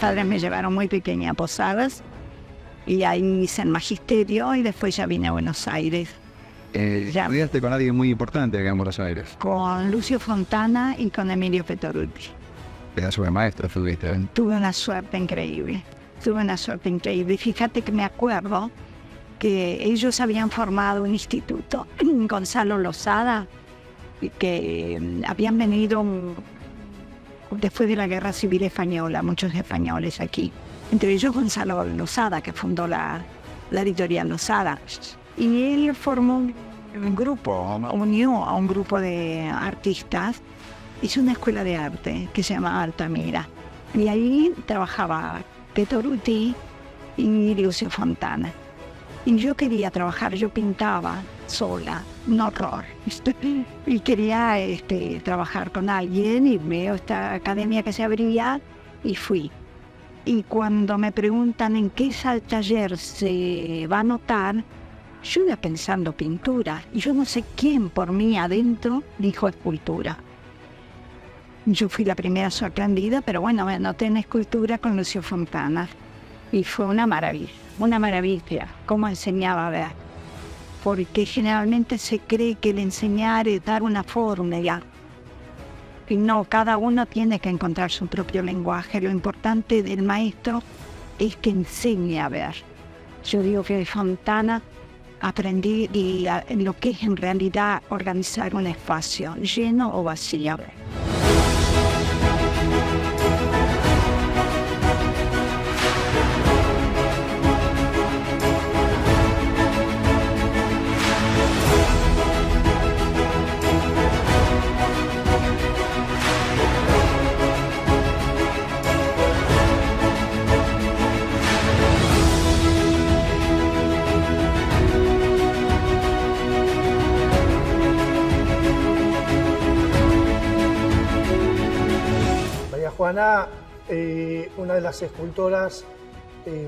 padres me llevaron muy pequeña a Posadas y ahí hice el magisterio y después ya vine a Buenos Aires. Estudiaste con alguien muy importante acá en Buenos Aires. Con Lucio Fontana y con Emilio Petoruti. Pedazo de maestro tuviste, ¿eh? Tuve una suerte increíble. Fíjate que me acuerdo que ellos habían formado un instituto, Gonzalo Lozada, que habían venido después de la Guerra Civil Española, muchos españoles aquí. Entre ellos Gonzalo Lozada, que fundó la editorial Lozada. Y él formó un grupo, unió a un grupo de artistas, hizo una escuela de arte que se llama Altamira. Y ahí trabajaba Petoruti y Lucio Fontana. Y yo quería trabajar, yo pintaba sola, un horror. Y quería trabajar con alguien y veo esta academia que se abría y fui. Y cuando me preguntan en qué taller se va a anotar, yo iba pensando pintura. Y yo no sé quién por mí adentro dijo escultura. Yo fui la primera sorprendida, pero bueno, me anoté en escultura con Lucio Fontana. Y fue una maravilla, cómo enseñaba a ver. Porque generalmente se cree que el enseñar es dar una fórmula. Y no, cada uno tiene que encontrar su propio lenguaje. Lo importante del maestro es que enseñe a ver. Yo digo que de Fontana aprendí lo que es en realidad organizar un espacio, lleno o vacío. Juana, una de las escultoras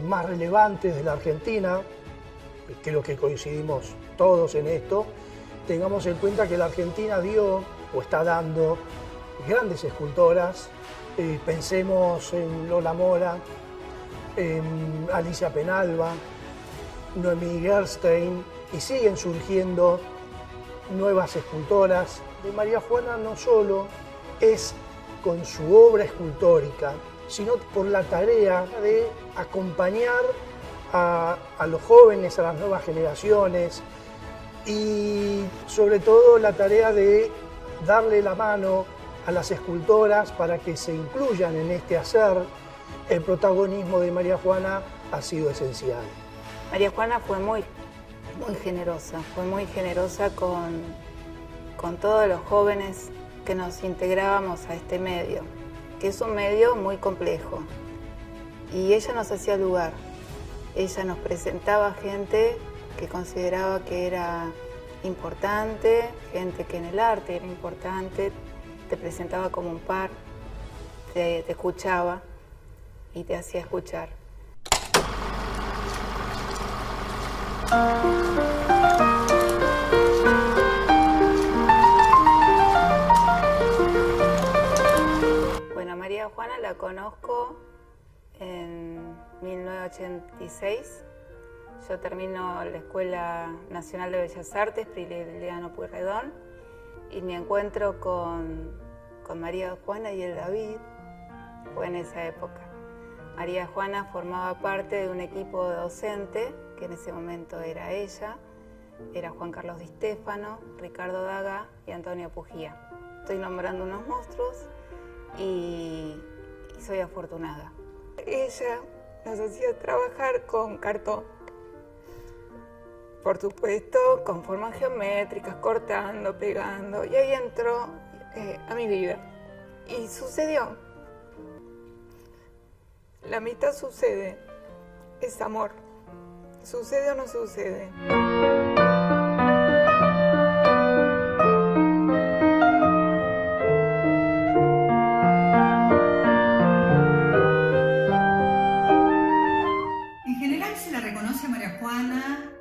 más relevantes de la Argentina, creo que coincidimos todos en esto. Tengamos en cuenta que la Argentina dio o está dando grandes escultoras. Pensemos en Lola Mora, en Alicia Penalba, Noemí Gerstein, y siguen surgiendo nuevas escultoras. De María Juana no solo es con su obra escultórica, sino por la tarea de acompañar a los jóvenes, a las nuevas generaciones, y sobre todo la tarea de darle la mano a las escultoras para que se incluyan en este hacer. El protagonismo de María Juana ha sido esencial. María Juana fue muy generosa con todos los jóvenes que nos integrábamos a este medio, que es un medio muy complejo. Y ella nos hacía lugar. Ella nos presentaba gente que consideraba que era importante, gente que en el arte era importante, te presentaba como un par, te escuchaba y te hacía escuchar. Bueno, María Juana la conozco en 1986. Yo termino la Escuela Nacional de Bellas Artes, Prilidiano Pueyrredón, y me encuentro con María Juana y el David. Fue en esa época. María Juana formaba parte de un equipo docente, que en ese momento era ella, era Juan Carlos Di Stéfano, Ricardo Daga y Antonio Pujía. Estoy nombrando unos monstruos y soy afortunada. Ella nos hacía trabajar con cartón, por supuesto, con formas geométricas, cortando, pegando, y ahí entró a mi vida. Y sucedió. La amistad sucede, es amor. ¿Sucede o no sucede? En general se la reconoce a María Juana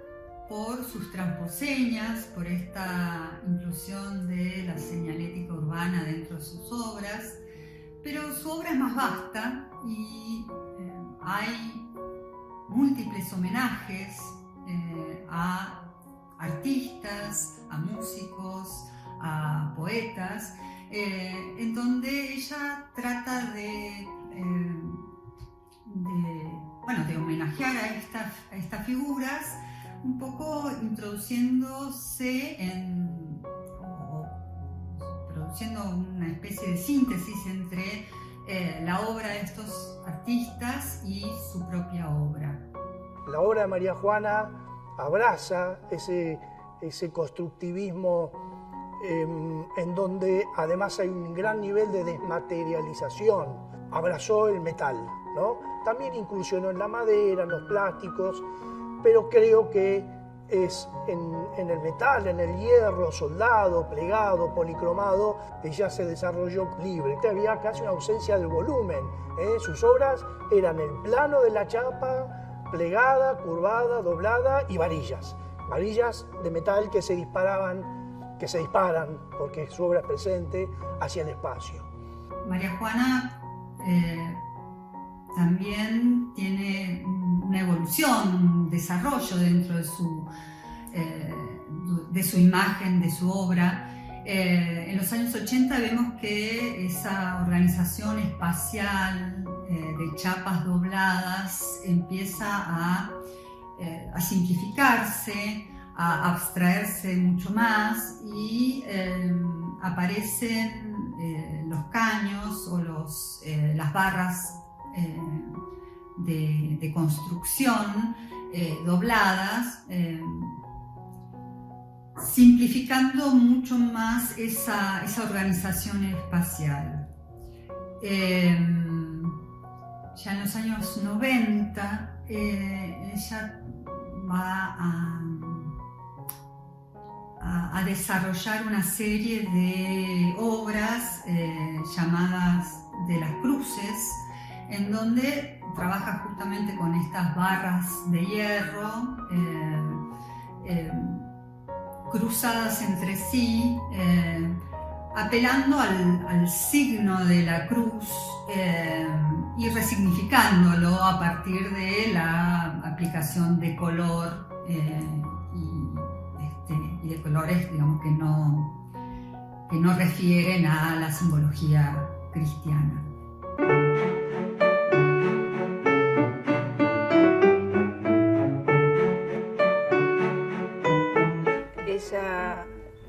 por sus transposeñas, por esta inclusión de la señalética urbana dentro de sus obras, pero su obra es más vasta y hay múltiples homenajes a artistas, a músicos, a poetas, en donde ella trata de homenajear a estas figuras, un poco introduciéndose o produciendo una especie de síntesis entre la obra de estos artistas y su propia obra. La obra de María Juana abraza ese constructivismo en donde además hay un gran nivel de desmaterialización. Abrazó el metal, ¿no? También incursionó en la madera, en los plásticos, pero creo que es en el metal, en el hierro, soldado, plegado, policromado, ella se desarrolló libre. Había casi una ausencia del volumen. Sus obras eran el plano de la chapa, plegada, curvada, doblada y varillas. Varillas de metal que se disparan, porque su obra es presente, hacia el espacio. María Juana también tiene una evolución, un desarrollo dentro de su imagen, de su obra. En los años 80 vemos que esa organización espacial de chapas dobladas empieza a simplificarse, a abstraerse mucho más y aparecen los caños o las barras de construcción dobladas, simplificando mucho más esa organización espacial. Ya en los años 90 ella va a desarrollar una serie de obras llamadas de las cruces, en donde trabaja justamente con estas barras de hierro cruzadas entre sí, apelando al signo de la cruz y resignificándolo a partir de la aplicación de color y de colores, digamos, que no refieren a la simbología cristiana. Ella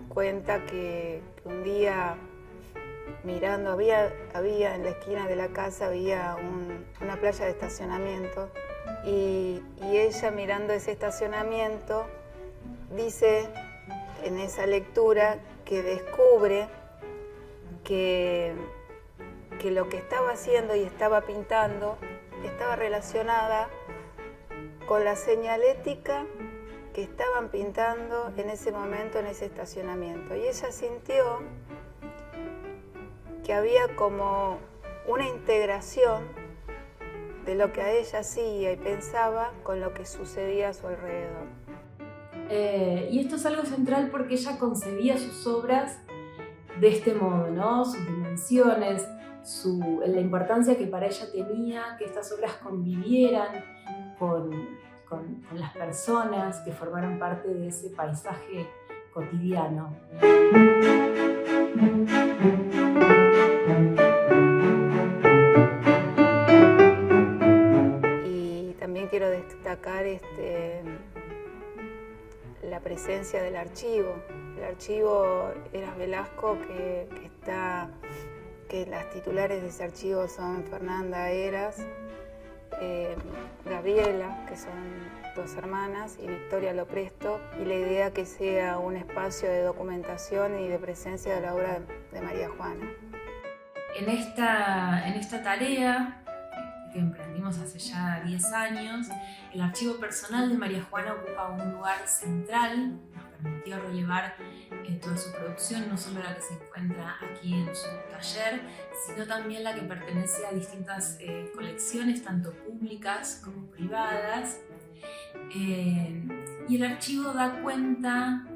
cuenta que un día mirando, había en la esquina de la casa había una playa de estacionamiento y ella mirando ese estacionamiento dice en esa lectura que descubre que lo que estaba haciendo y estaba pintando estaba relacionada con la señalética que estaban pintando en ese momento en ese estacionamiento. Y ella sintió que había como una integración de lo que a ella hacía y pensaba con lo que sucedía a su alrededor. Y esto es algo central porque ella concebía sus obras de este modo, ¿no? Sus dimensiones, la importancia que para ella tenía que estas obras convivieran con las personas que formaran parte de ese paisaje cotidiano. Y también quiero destacar la presencia del archivo. El archivo Eras Velasco, que las titulares de ese archivo son Fernanda Eras, Gabriela, que son dos hermanas, y Victoria Lopresto, y la idea que sea un espacio de documentación y de presencia de la obra de María Juana. En esta tarea que emprendimos hace ya 10 años, el archivo personal de María Juana ocupa un lugar central. Nos permitió relevar toda su producción, no solo la que se encuentra aquí en su taller, sino también la que pertenece a distintas colecciones, tanto públicas como privadas. Y el archivo da cuenta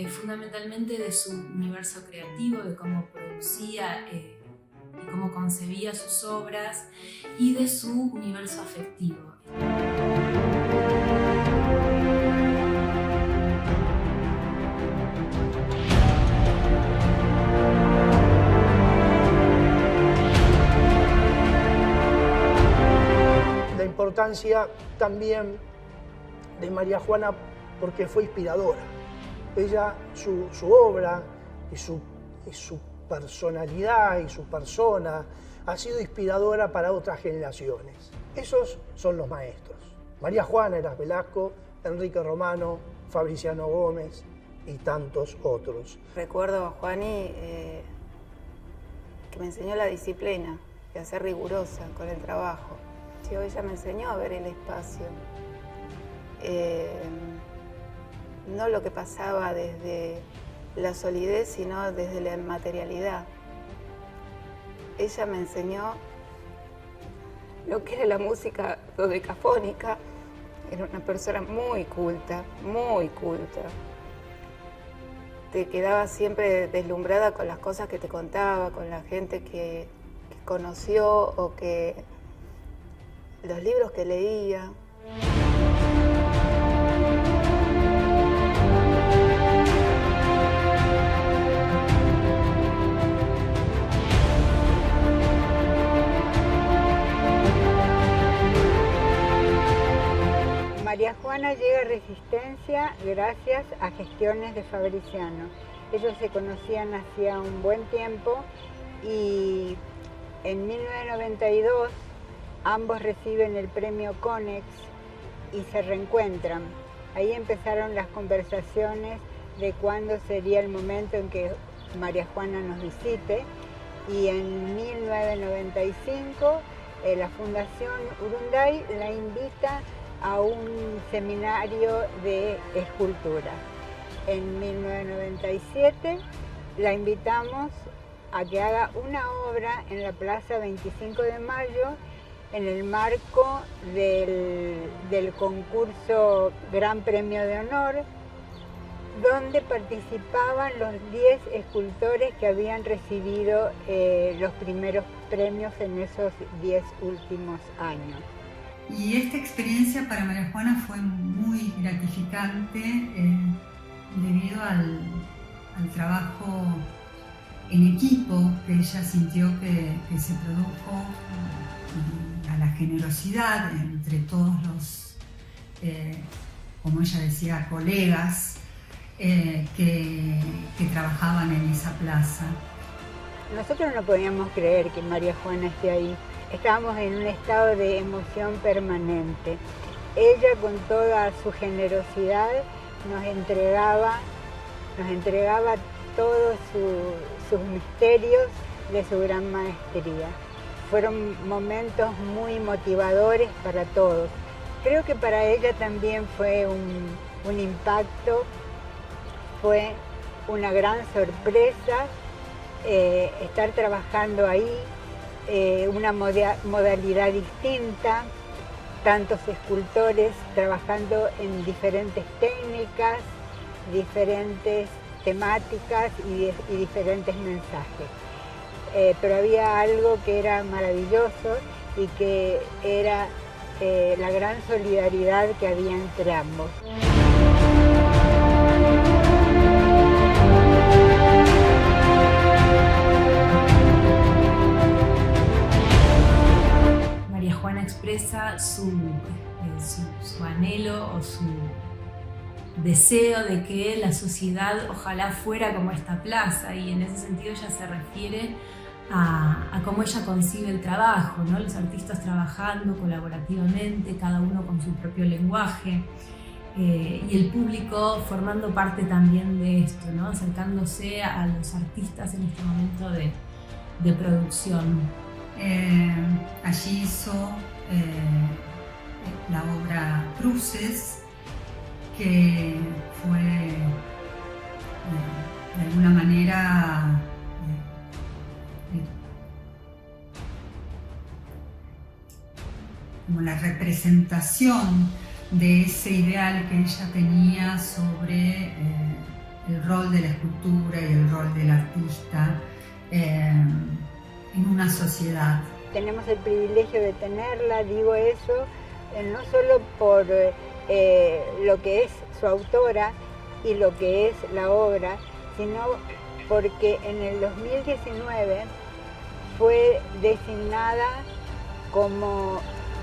fundamentalmente de su universo creativo, de cómo producía y cómo concebía sus obras y de su universo afectivo. La importancia también de María Juana porque fue inspiradora. Ella, su obra y su personalidad y su persona ha sido inspiradora para otras generaciones. Esos son los maestros. María Juana Heras Velasco, Enrique Romano, Fabriciano Gómez y tantos otros. Recuerdo a Juani que me enseñó la disciplina y a ser rigurosa con el trabajo. Sí, ella me enseñó a ver el espacio. No lo que pasaba desde la solidez, sino desde la materialidad. Ella me enseñó lo que era la música dodecafónica. Era una persona muy culta, muy culta. Te quedabas siempre deslumbrada con las cosas que te contaba, con la gente que conoció o que los libros que leía. María Juana llega a Resistencia gracias a gestiones de Fabriciano. Ellos se conocían hacía un buen tiempo y en 1992 ambos reciben el premio Conex y se reencuentran. Ahí empezaron las conversaciones de cuándo sería el momento en que María Juana nos visite y en 1995 la Fundación Urunday la invita a un seminario de escultura. En 1997 la invitamos a que haga una obra en la Plaza 25 de Mayo en el marco del concurso Gran Premio de Honor, donde participaban los 10 escultores que habían recibido los primeros premios en esos 10 últimos años. Y esta experiencia para María Juana fue muy gratificante debido al trabajo en equipo que ella sintió que se produjo, a la generosidad entre todos los, como ella decía, colegas que trabajaban en esa plaza. Nosotros no podíamos creer que María Juana esté ahí. Estábamos en un estado de emoción permanente. Ella, con toda su generosidad, nos entregaba todos sus misterios de su gran maestría. Fueron momentos muy motivadores para todos. Creo que para ella también fue un impacto, fue una gran sorpresa estar trabajando ahí. Una modalidad distinta, tantos escultores trabajando en diferentes técnicas, diferentes temáticas y diferentes mensajes. Pero había algo que era maravilloso y que era la gran solidaridad que había entre ambos. Juana expresa su anhelo o su deseo de que la sociedad ojalá fuera como esta plaza, y en ese sentido ella se refiere a cómo ella concibe el trabajo, ¿no? Los artistas trabajando colaborativamente, cada uno con su propio lenguaje, y el público formando parte también de esto, ¿no? Acercándose a los artistas en este momento de producción. Allí hizo la obra Cruces, que fue de alguna manera como la representación de ese ideal que ella tenía sobre el rol de la escultura y el rol del artista en una sociedad. Tenemos el privilegio de tenerla, digo eso, no solo por lo que es su autora y lo que es la obra, sino porque en el 2019 fue designada como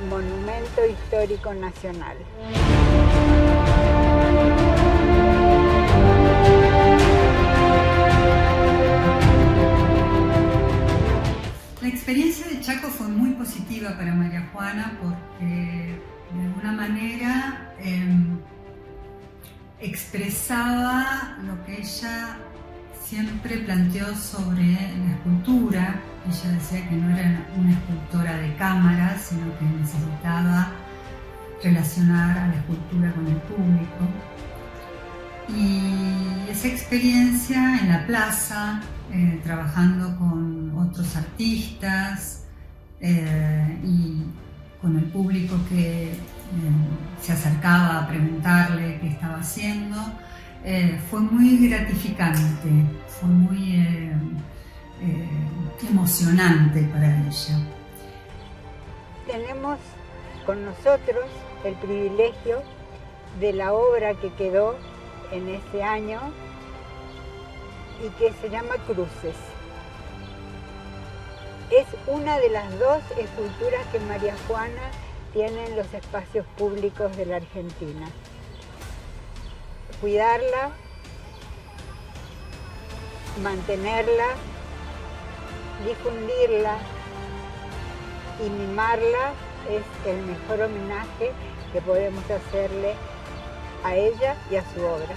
Monumento Histórico Nacional. La experiencia de Chaco fue muy positiva para María Juana porque de alguna manera expresaba lo que ella siempre planteó sobre la escultura. Ella decía que no era una escultora de cámara, sino que necesitaba relacionar a la escultura con el público. Y esa experiencia en la plaza, trabajando con otros artistas y con el público que se acercaba a preguntarle qué estaba haciendo, fue muy gratificante, fue muy emocionante para ella. Tenemos con nosotros el privilegio de la obra que quedó en ese año y que se llama Cruces. Es una de las dos esculturas que María Juana tiene en los espacios públicos de la Argentina. Cuidarla, mantenerla, difundirla y mimarla es el mejor homenaje que podemos hacerle a ella y a su obra.